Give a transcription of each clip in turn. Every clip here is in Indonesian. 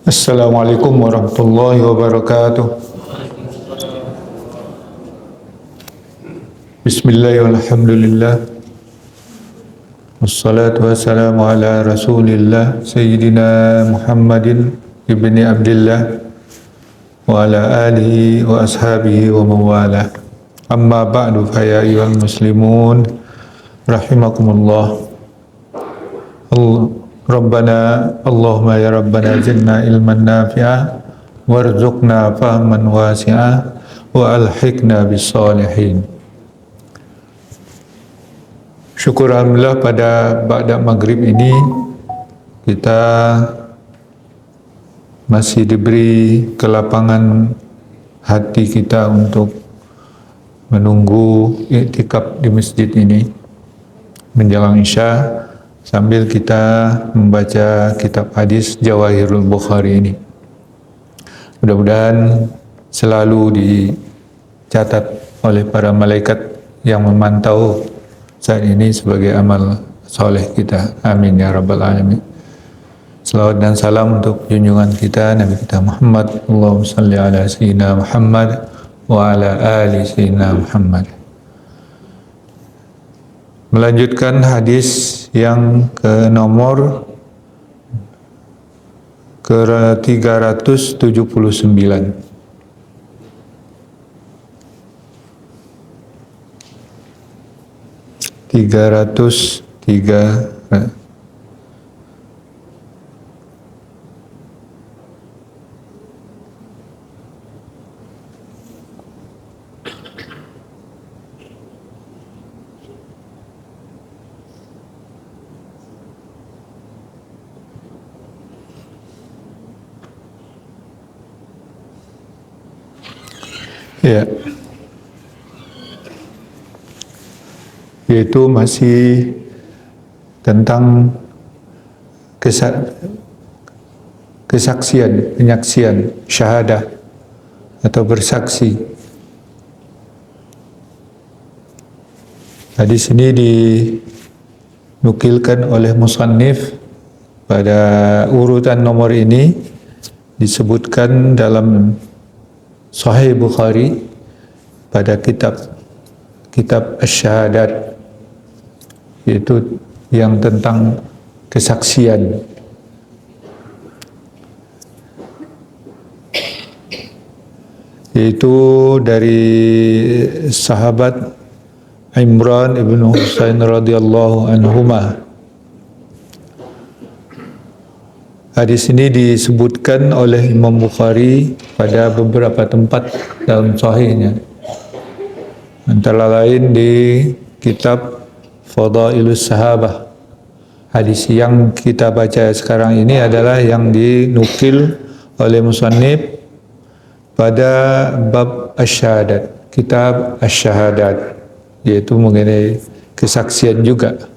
Assalamualaikum warahmatullahi wabarakatuh. Bismillahirrahmanirrahim. Wassalatu wassalamu ala rasulillah Sayyidina Muhammadin ibni Abdillah wa ala alihi wa ashabihi wa mawalah. Amma ba'du fa ya ayyuhal muslimun rahimakumullah. Rabbana Allahumma ya Rabbana zidna ilman nafi'ah warzuqna fahman wasi'ah wa alhiqna bis salihin. Syukur alhamdulillah pada ba'da maghrib ini kita masih diberi kelapangan hati kita untuk menunggu iktikaf di masjid ini menjelang Isya sambil kita membaca kitab hadis Jawahirul Bukhari ini. Mudah-mudahan selalu dicatat oleh para malaikat yang memantau saat ini sebagai amal soleh kita. Amin ya rabbal alamin. Salawat dan salam untuk junjungan kita Nabi kita Muhammad. Allahumma salli ala sayyidina Muhammad wa ala ali sayyidina Muhammad. Melanjutkan hadis yang ke nomor ke 379. Ya, yaitu masih tentang kesaksian, penyaksian, syahadah atau bersaksi. Hadis ini dinukilkan oleh musannif pada urutan nomor ini disebutkan dalam Sahih Bukhari pada kitab Asy-Syahadat, yaitu yang tentang kesaksian. Yaitu dari sahabat Imran ibn Husain radhiyallahu anhuma. Hadis ini disebutkan oleh Imam Bukhari pada beberapa tempat dalam sahihnya. Antara lain di kitab Fadailus Sahabah. Hadis yang kita baca sekarang ini adalah yang dinukil oleh musannif pada bab Asy-Syahadat, kitab Asy-Syahadat, yaitu mengenai kesaksian juga.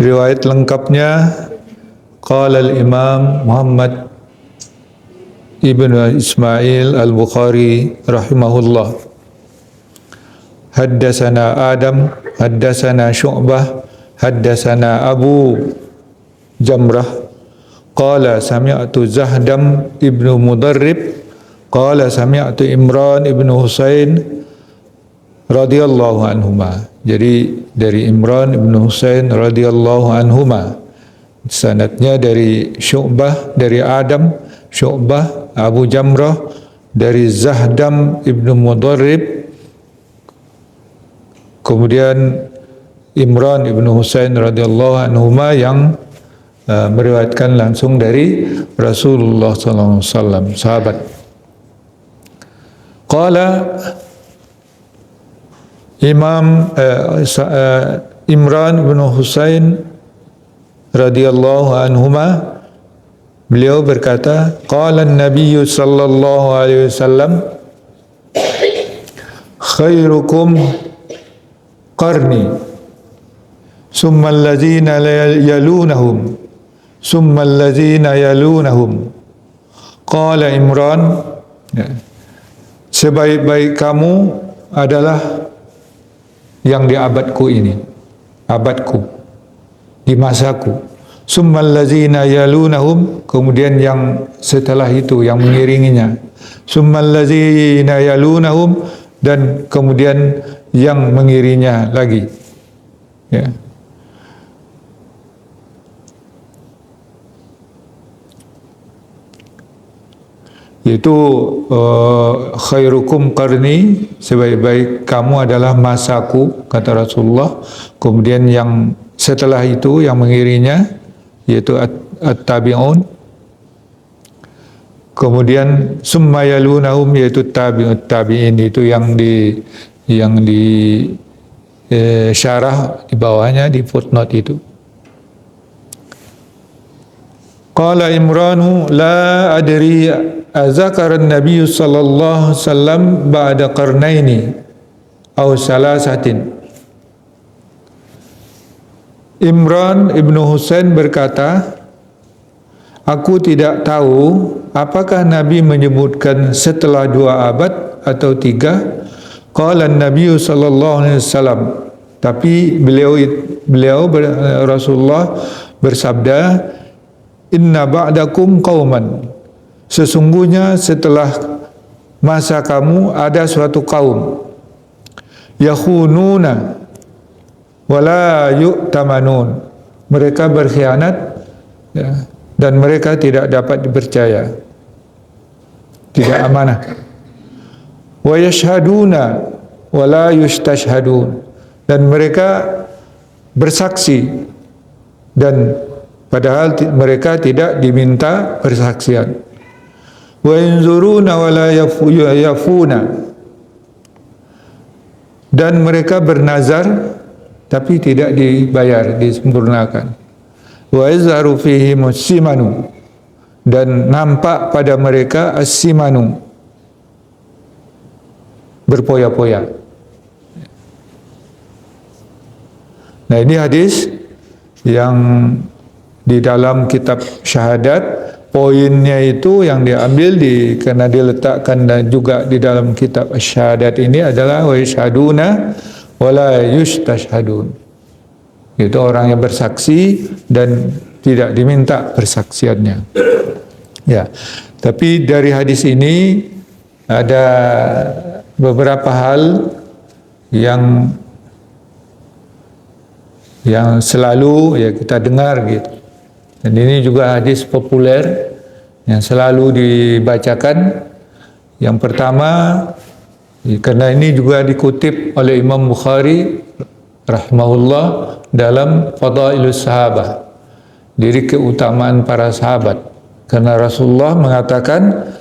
Riwayat lengkapnya qala al-Imam Muhammad ibn Ismail al-Bukhari rahimahullah, haddatsana Adam haddatsana Syu'bah haddatsana Abu Jamrah qala sami'tu Zahdam ibnu Mudarrib qala sami'tu Imran ibnu Husain radhiyallahu anhuma. Jadi dari Imran ibn Husain radhiyallahu anhuma, sanadnya dari Syu'bah, dari Adam, Syu'bah, Abu Jamrah, dari Zahdam ibn Mudarrib, kemudian Imran ibn Husain radhiyallahu anhuma yang meriwayatkan langsung dari Rasulullah sallallahu alaihi wasallam, sahabat. Qala Imran bin Husain radhiyallahu anhuma, beliau berkata, qala an-nabiy sallallahu alaihi wasallam, khairukum qarni summa allazina yalunahum summa allazina yalunahum. Qala Imran, sebaik-baik kamu adalah yang di abadku ini, abadku, di masaku. summal ladzina yalunahum, kemudian yang setelah itu yang mengiringinya, summal ladzina yalunahum, dan kemudian yang mengiringinya lagi, ya. Yaitu khairukum qarni, sebaik-baik kamu adalah masaku, kata Rasulullah. Kemudian yang setelah itu yang mengiringinya yaitu at-tabi'un. Kemudian summa yalunahum, yaitu tabi'in, itu yang di syarah di bawahnya di footnote itu. Qala Imranu la adri azakara an-nabiy sallallahu alaihi wasallam ba'da qarnaini aw salasatin. Imran ibnu Husain berkata, aku tidak tahu apakah Nabi menyebutkan setelah 2 abad atau 3. Qala an-nabiy sallallahu alaihi wasallam, tapi Rasulullah bersabda, inna ba'dakum qauman, sesungguhnya setelah masa kamu ada suatu kaum, yakhununa wala yu'tamanun, mereka berkhianat, ya, dan mereka tidak dapat dipercaya, tidak amanah. Wa yashhaduna wala yustashhadun, dan mereka bersaksi dan padahal mereka tidak diminta persaksian. Wa yanzuruna wa la yafuna, dan mereka bernazar tapi tidak dibayar, disempurnakan. Wa yazharu fihim as-simanu, dan nampak pada mereka as-simanu, berpoya-poya. Nah, ini hadis yang di dalam kitab syahadat, poinnya itu yang diambil karena diletakkan dan juga di dalam kitab syahadat ini adalah wa yashhaduna wa la yustashhadun, itu orang yang bersaksi dan tidak diminta persaksiannya, ya. Tapi dari hadis ini ada beberapa hal yang selalu ya kita dengar gitu. Dan ini juga hadis populer yang selalu dibacakan. Yang pertama, karena ini juga dikutip oleh Imam Bukhari rahimahullah dalam Fadailus Sahabah, diri keutamaan para sahabat. Karena Rasulullah mengatakan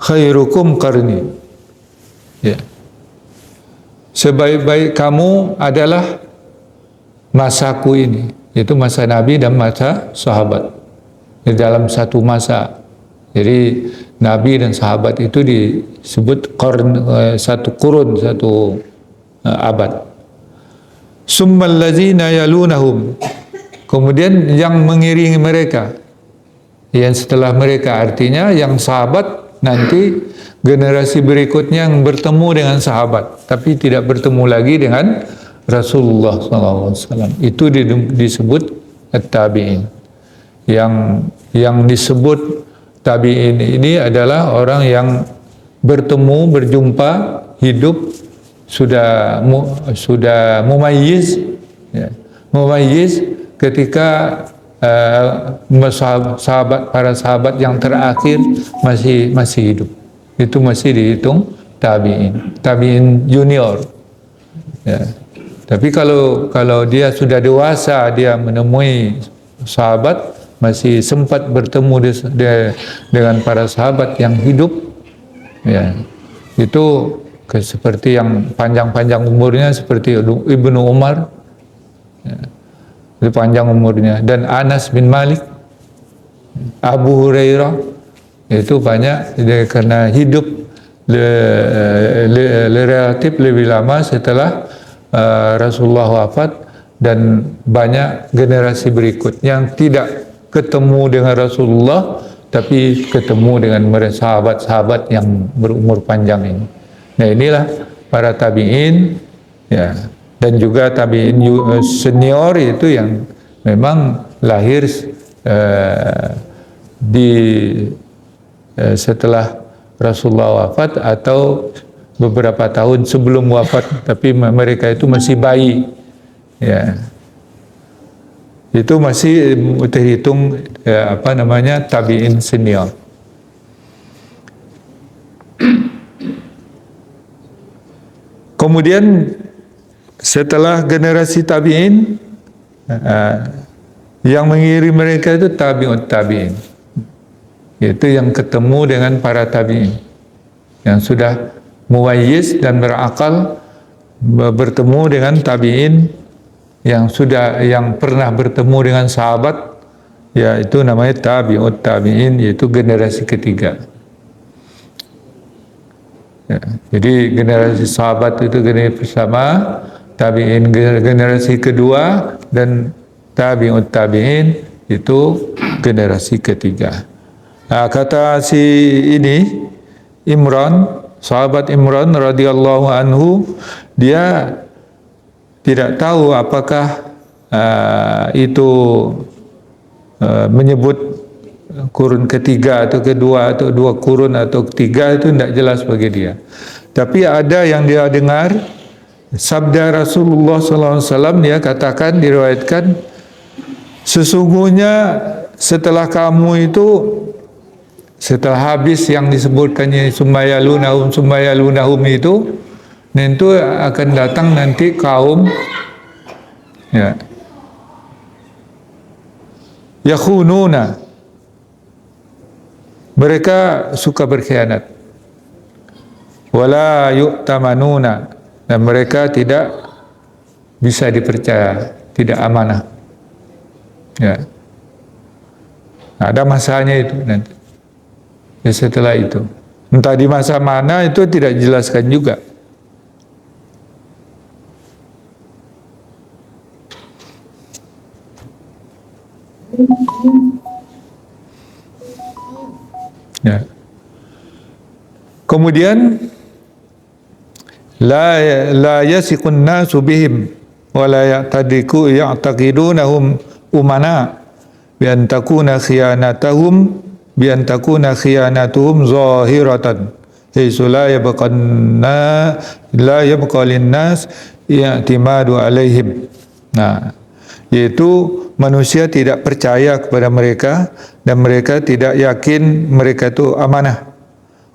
khairukum qarni, ya, sebaik-baik kamu adalah masaku ini, yaitu masa Nabi dan masa sahabat, di dalam satu masa. Jadi Nabi dan sahabat itu disebut satu kurun, satu abad. Summal ladzina yalunahum, kemudian yang mengiringi mereka, yang setelah mereka, artinya yang sahabat nanti generasi berikutnya yang bertemu dengan sahabat tapi tidak bertemu lagi dengan Rasulullah SAW, itu disebut at-tabi'in. Yang disebut tabi'in ini adalah orang yang bertemu, berjumpa, hidup, sudah mumayyiz, ya, mumayyiz ketika para sahabat yang terakhir masih hidup, itu masih dihitung tabi'in junior, ya. Tapi kalau dia sudah dewasa, dia menemui sahabat, masih sempat bertemu dengan para sahabat yang hidup, ya, itu seperti yang panjang-panjang umurnya seperti Ibnu Umar, ya, itu panjang umurnya, dan Anas bin Malik, Abu Hurairah, itu banyak karena hidup relatif lebih lama setelah Rasulullah wafat, dan banyak generasi berikut yang tidak ketemu dengan Rasulullah tapi ketemu dengan sahabat-sahabat yang berumur panjang ini. Nah, inilah para tabi'in, ya, dan juga tabi'in senior itu yang memang lahir setelah Rasulullah wafat atau beberapa tahun sebelum wafat, tapi mereka itu masih bayi, ya. Itu masih terhitung tabi'in senior. Kemudian setelah generasi tabi'in, yang mengiring mereka itu tabi'ut tabi'in, yaitu yang ketemu dengan para tabi'in yang sudah muwayyiz dan berakal, bertemu dengan tabi'in yang pernah bertemu dengan sahabat, yaitu namanya tabi'ut tabi'in, yaitu generasi ketiga. Ya, jadi generasi sahabat itu generasi pertama, tabi'in generasi kedua, dan tabi'ut tabi'in itu generasi ketiga. Nah, kata si ini Imran, sahabat Imran radhiyallahu anhu, dia tidak tahu apakah itu menyebut kurun ketiga atau kedua atau dua kurun atau ketiga, itu tidak jelas bagi dia. Tapi ada yang dia dengar sabda Rasulullah SAW, dia katakan, diriwayatkan, sesungguhnya setelah kamu itu, setelah habis yang disebutkannya summayalunahum itu, nanti akan datang nanti kaum, ya, yakhununa, mereka suka berkhianat, wala yu'tamanuna, dan mereka tidak bisa dipercaya, tidak amanah. Ya, ada masanya itu nanti. Ya, setelah itu, entah di masa mana itu tidak dijelaskan juga. Ya. Kemudian la yasiqun nasu bihim wa la ya'taqidunahum umana bi an takuna khiyanatuhum zahiratan haythu la yabqa lin-nas i'timadu alaihim. Nah, yaitu manusia tidak percaya kepada mereka dan mereka tidak yakin mereka itu amanah,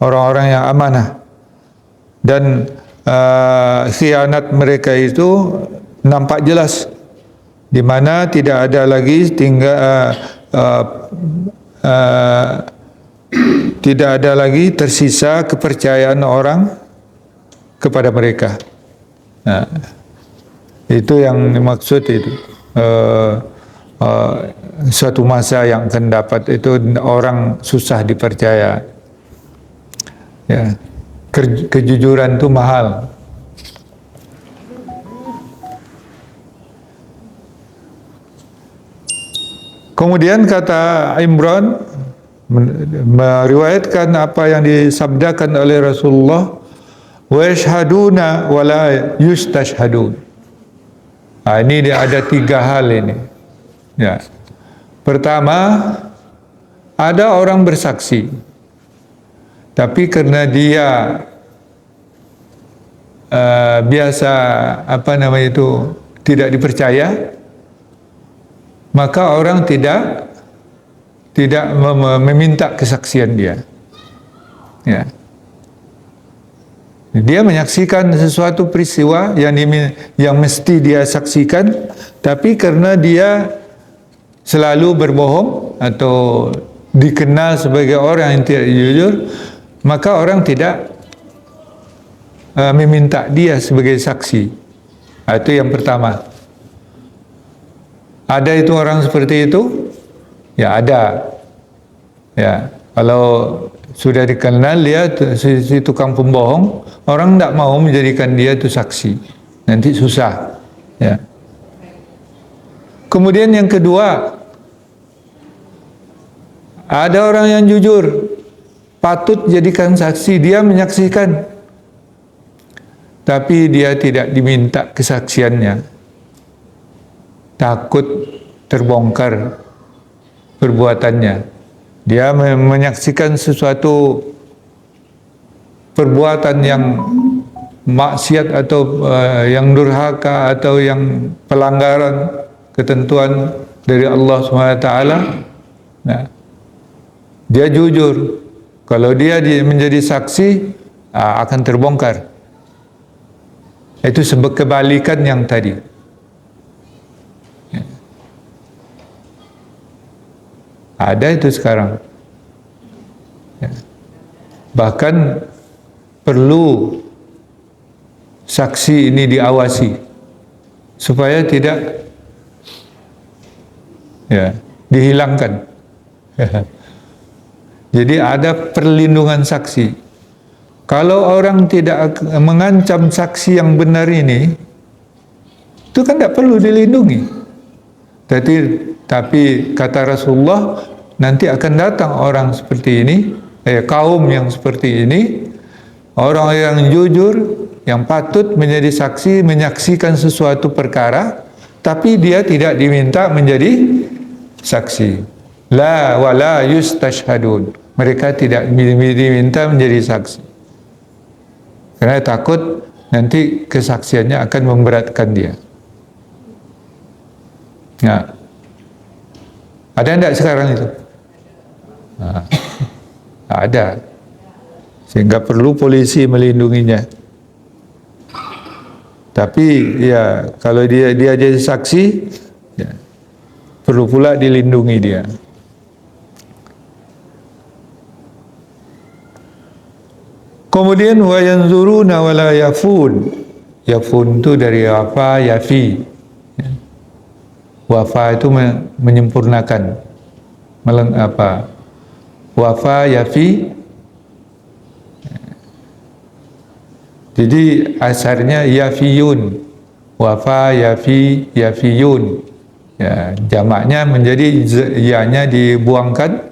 orang-orang yang amanah, dan khianat mereka itu nampak jelas, di mana tidak ada lagi tidak ada lagi tersisa kepercayaan orang kepada mereka. Nah, itu yang dimaksud itu. Suatu masa yang akan dapat itu orang susah dipercaya. Ya, kejujuran itu mahal. Kemudian kata Imran meriwayatkan apa yang disabdakan oleh Rasulullah, wa yashhaduna wa la yustashhadun. Ini dia ada tiga hal ini. Ya. Pertama, ada orang bersaksi, tapi karena dia biasa tidak dipercaya, maka orang tidak meminta kesaksian dia. Ya. Dia menyaksikan sesuatu peristiwa yang mesti dia saksikan, tapi karena dia selalu berbohong atau dikenal sebagai orang yang tidak jujur, maka orang tidak meminta dia sebagai saksi. Itu yang pertama. Ada itu orang seperti itu? Ya, ada. Ya, kalau sudah dikenal dia si tukang pembohong, orang tidak mau menjadikan dia itu saksi, nanti susah. Ya. Kemudian yang kedua, ada orang yang jujur, patut jadikan saksi, dia menyaksikan, tapi dia tidak diminta kesaksiannya, takut terbongkar perbuatannya. Dia menyaksikan sesuatu perbuatan yang maksiat atau yang durhaka atau yang pelanggaran ketentuan dari Allah SWT. Nah, dia jujur. Kalau dia menjadi saksi, akan terbongkar. Itu sebab kebalikan yang tadi. Ada itu sekarang. Bahkan perlu saksi ini diawasi supaya tidak dihilangkan. Jadi ada perlindungan saksi. Kalau orang tidak mengancam saksi yang benar ini, itu kan tidak perlu dilindungi. Tapi kata Rasulullah, nanti akan datang orang seperti ini, kaum yang seperti ini, orang yang jujur, yang patut menjadi saksi, menyaksikan sesuatu perkara, tapi dia tidak diminta menjadi saksi. La wala yustashhadun. Mereka tidak diminta menjadi saksi. Karena takut nanti kesaksiannya akan memberatkan dia. Nah, ada enggak sekarang itu? Nah, ada. Sehingga perlu polisi melindunginya. Tapi ya kalau dia jadi saksi, ya, perlu pula dilindungi dia. Kemudian wa yanzuruna wa la yafun. Yafun itu dari wafa, yafi. Wafa itu menyempurnakan. Wafa, yafi. Jadi asarnya yafiyun. Wafa, yafi, yafiyun. Ya, jamaknya menjadi ya-nya dibuangkan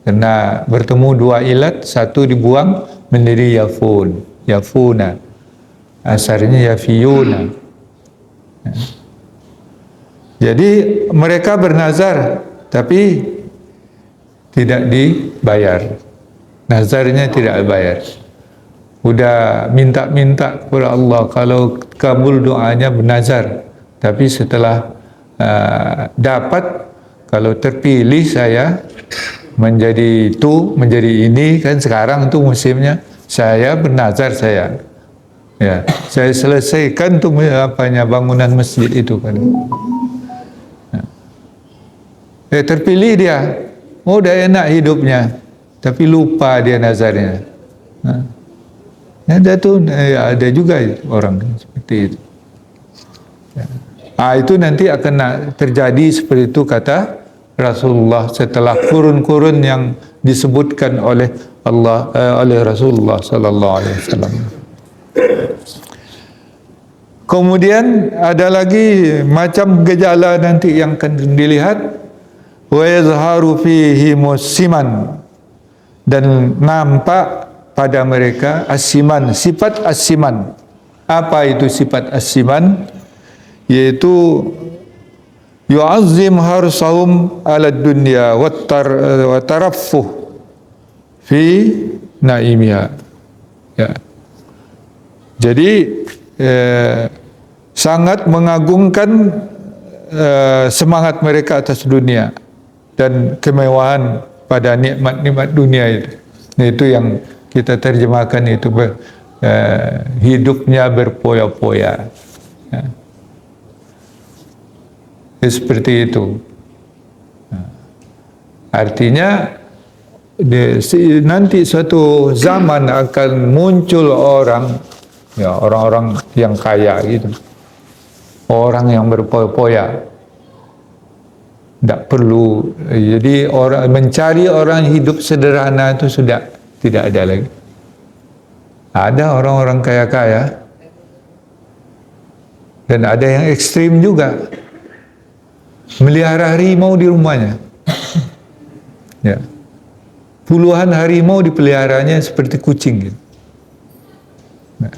karena bertemu dua ilat, satu dibuang menjadi yafun, yafuna. Asarnya yafiyuna. Jadi mereka bernazar tapi tidak dibayar. Nazarnya tidak dibayar. Udah minta-minta kepada Allah kalau kabul doanya bernazar, tapi setelah dapat, kalau terpilih saya menjadi itu, menjadi ini, kan sekarang itu musimnya, saya bernazar saya selesaikan tuh bangunan masjid itu kan. Terpilih dia, udah enak hidupnya, tapi lupa dia nazarnya. Ada juga orang seperti itu. Itu nanti akan terjadi seperti itu kata Rasulullah setelah kurun-kurun yang disebutkan oleh Allah, oleh Rasulullah sallallahu alaihi wasallam. Kemudian ada lagi macam gejala nanti yang akan dilihat, wa yazharu fihi musiman, dan nampak pada mereka asiman, sifat asiman. Apa itu sifat asiman? Yaitu yu'azzim harsahum ala dunya wa taraffuh fi naimiha. Ya. Jadi sangat mengagungkan semangat mereka atas dunia dan kemewahan pada nikmat-nikmat dunia itu. Itu yang kita terjemahkan itu hidupnya berpoya-poya. Ya. Seperti itu. Artinya nanti suatu zaman akan muncul orang, ya orang-orang yang kaya gitu, orang yang berpoya-poya, tidak perlu. Jadi orang mencari orang hidup sederhana itu sudah tidak ada lagi. Ada orang-orang kaya-kaya dan ada yang ekstrim juga. Melihara harimau di rumahnya. Ya. Puluhan harimau dipeliharanya seperti kucing gitu. Nah,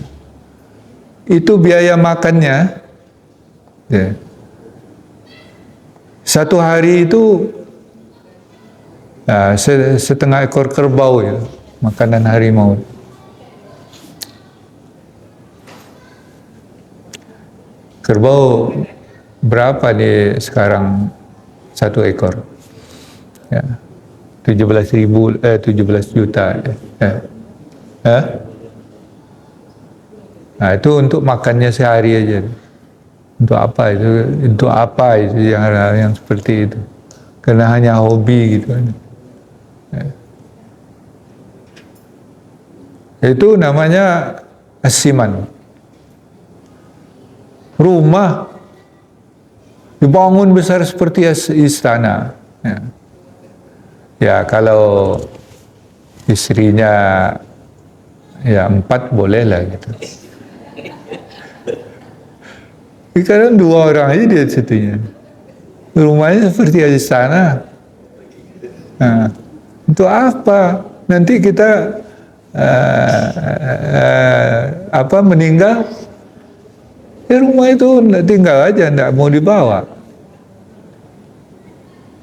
itu biaya makannya, ya, Satu hari itu setengah ekor kerbau ya, makanan harimau. Kerbau berapa di sekarang satu ekor? Ya, 17 juta. Nah, itu untuk makannya sehari aja. Untuk apa itu? Untuk apa itu yang seperti itu? Karena hanya hobi gitu kan. Ya. Itu namanya asiman. Rumah dibangun besar seperti istana. Ya. Ya, kalau istrinya ya 4 boleh lah gitu. Kadang 2 orang aja di situnya. Rumahnya seperti istana. Nah, untuk apa? Nanti kita meninggal, rumah itu tinggal aja, tidak mau dibawa.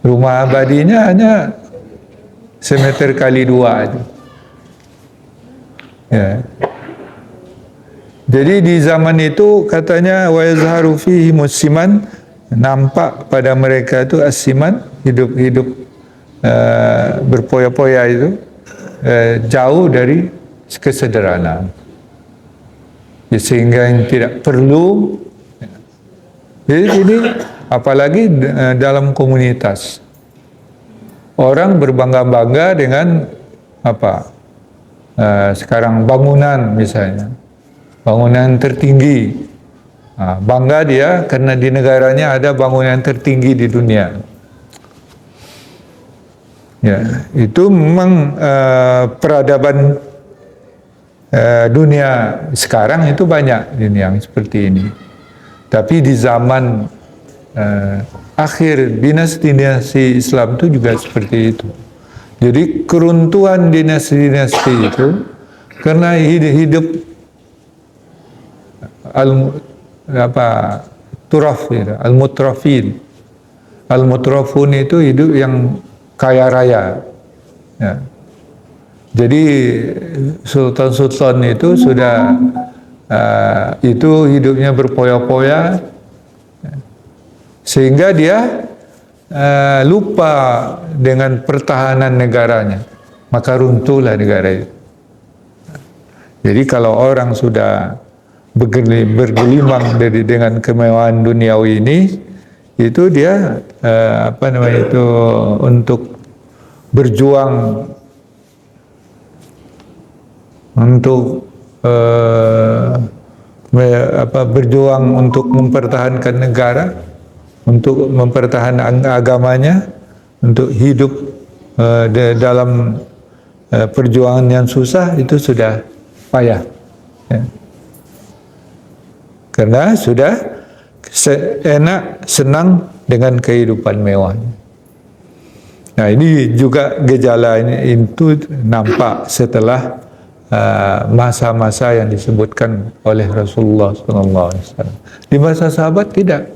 Rumah abadinya hanya semeter kali 2 aja. Ya. Jadi di zaman itu katanya wa yazharu fihi musiman, nampak pada mereka itu asiman, hidup berpoya-poya itu jauh dari kesederhanaan. Sehingga yang tidak perlu. Jadi ini apalagi dalam komunitas. Orang berbangga-bangga dengan apa? Sekarang bangunan misalnya. Bangunan tertinggi. Bangga dia karena di negaranya ada bangunan tertinggi di dunia. Ya, itu memang peradaban dunia sekarang itu banyak ini yang seperti ini. Tapi di zaman akhir dinasti-dinasti Islam itu juga seperti itu. Jadi keruntuhan dinasti-dinasti itu karena hidup al-mutrafin. Al-mutrafun itu hidup yang kaya raya. Ya. Jadi sultan-sultan itu sudah itu hidupnya berpoya-poya, sehingga dia lupa dengan pertahanan negaranya, maka runtuhlah negara itu. Jadi kalau orang sudah bergelimang dengan kemewahan duniawi ini, itu dia untuk berjuang untuk berjuang untuk mempertahankan negara, untuk mempertahankan agamanya, untuk hidup dalam perjuangan yang susah, itu sudah payah. Ya. Karena sudah enak, senang dengan kehidupan mewah. Nah, ini juga gejala ini itu nampak setelah masa-masa yang disebutkan oleh Rasulullah SAW. Di masa sahabat tidak.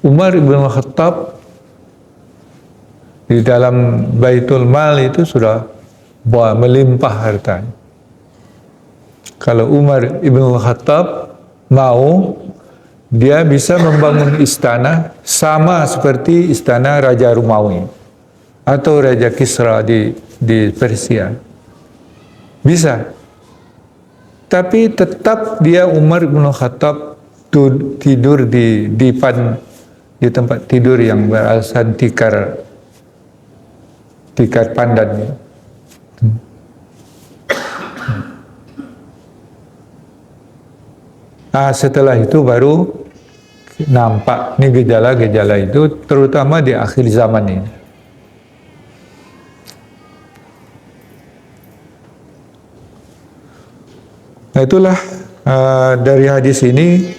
Umar bin Khattab di dalam Baitul Mal itu sudah melimpah hartanya. Kalau Umar bin Khattab mau, dia bisa membangun istana sama seperti istana Raja Romawi atau Raja Kisra di Persia. Bisa. Tapi tetap dia Umar bin Khattab tidur di tempat tidur yang beralasan tikar pandan. Setelah itu baru nampak nih gejala-gejala itu, terutama di akhir zaman ini. Nah, itulah dari hadis ini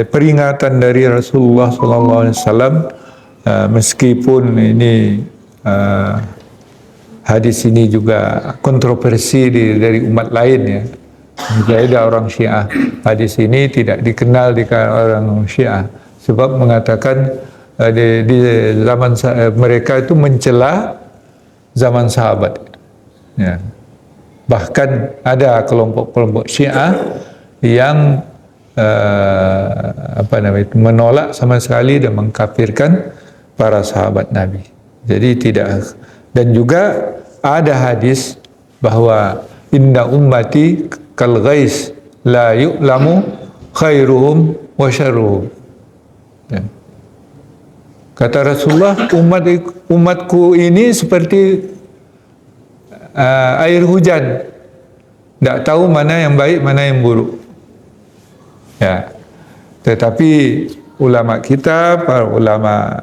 peringatan dari Rasulullah SAW, meskipun ini hadis ini juga kontroversi dari umat lain ya. Misalnya orang Syiah, hadis ini tidak dikenal di kalangan orang Syiah, sebab mengatakan di zaman mereka itu mencela zaman sahabat. Ya. Bahkan ada kelompok-kelompok Syiah yang menolak sama sekali dan mengkafirkan para sahabat Nabi. Jadi tidak. Dan juga ada hadis bahwa inna ummati kal ghais la yu'lamu khairuhum wa syarruhum. Ya. Kata Rasulullah, umatku ini seperti air hujan, tidak tahu mana yang baik, mana yang buruk. Ya, tetapi ulama kita, para ulama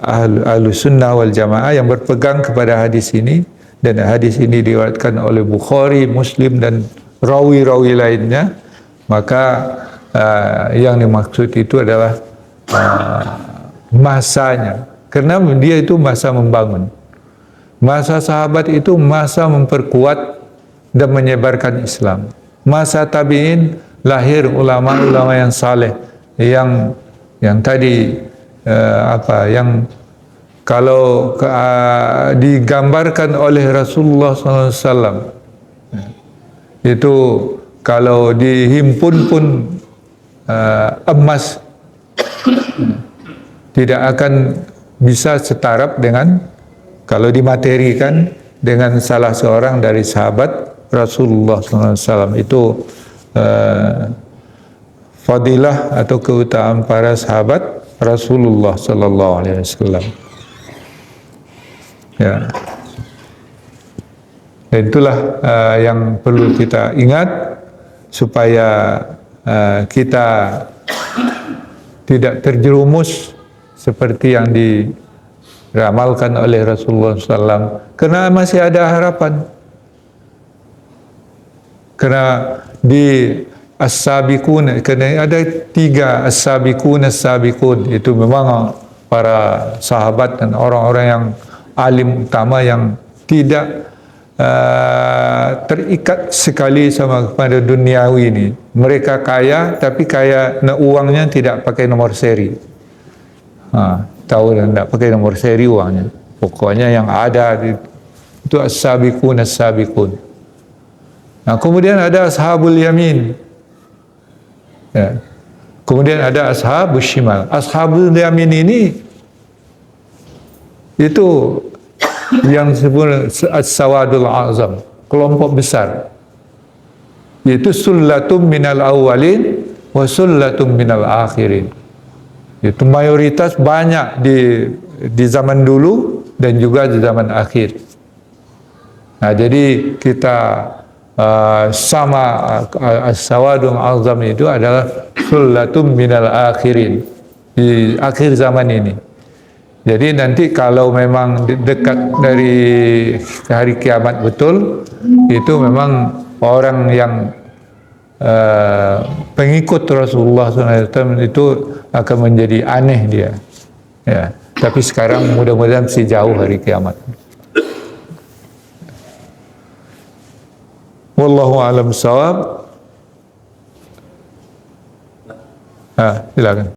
Ahlus Sunnah wal Jamaah yang berpegang kepada hadis ini, dan hadis ini diriwayatkan oleh Bukhari, Muslim dan rawi-rawi lainnya, maka yang dimaksud itu adalah masanya, karena dia itu masa membangun. Masa sahabat itu masa memperkuat dan menyebarkan Islam. Masa tabi'in lahir ulama-ulama yang saleh, yang tadi yang kalau digambarkan oleh Rasulullah SAW, itu kalau dihimpun pun emas tidak akan bisa setaraf dengan kalau dimaterikan dengan salah seorang dari sahabat Rasulullah SAW. Itu fadilah atau keutamaan para sahabat Rasulullah Sallallahu Alaihi Wasallam. Ya, dan itulah yang perlu kita ingat supaya kita tidak terjerumus seperti yang diramalkan oleh Rasulullah SAW, karena masih ada harapan. Karena di as-sabiqun, karena ada 3 as-sabiqun, itu memang para sahabat dan orang-orang yang alim utama yang tidak terikat sekali sama kepada duniawi ini. Mereka kaya, tapi kaya uangnya tidak pakai nomor seri. Tahu dan tidak pakai nomor seri uangnya. Pokoknya yang ada itu as-sabiqun. Nah, kemudian ada ashabul yamin. Ya. Kemudian ada ashabus shimal. Ashabul yamin ini itu yang disebut as-sawadul azam, kelompok besar, yaitu sullatum minal awwalin wa sullatum minal akhirin. Itu mayoritas banyak di zaman dulu dan juga di zaman akhir. Nah, jadi kita sama as-sawadul azam itu adalah sullatum minal akhirin, di akhir zaman ini. Jadi nanti kalau memang dekat dari hari kiamat betul, itu memang orang yang pengikut Rasulullah SAW itu akan menjadi aneh dia. Ya. Tapi sekarang mudah-mudahan masih jauh hari kiamat. Wallahu a'lam bishawab. Silakan.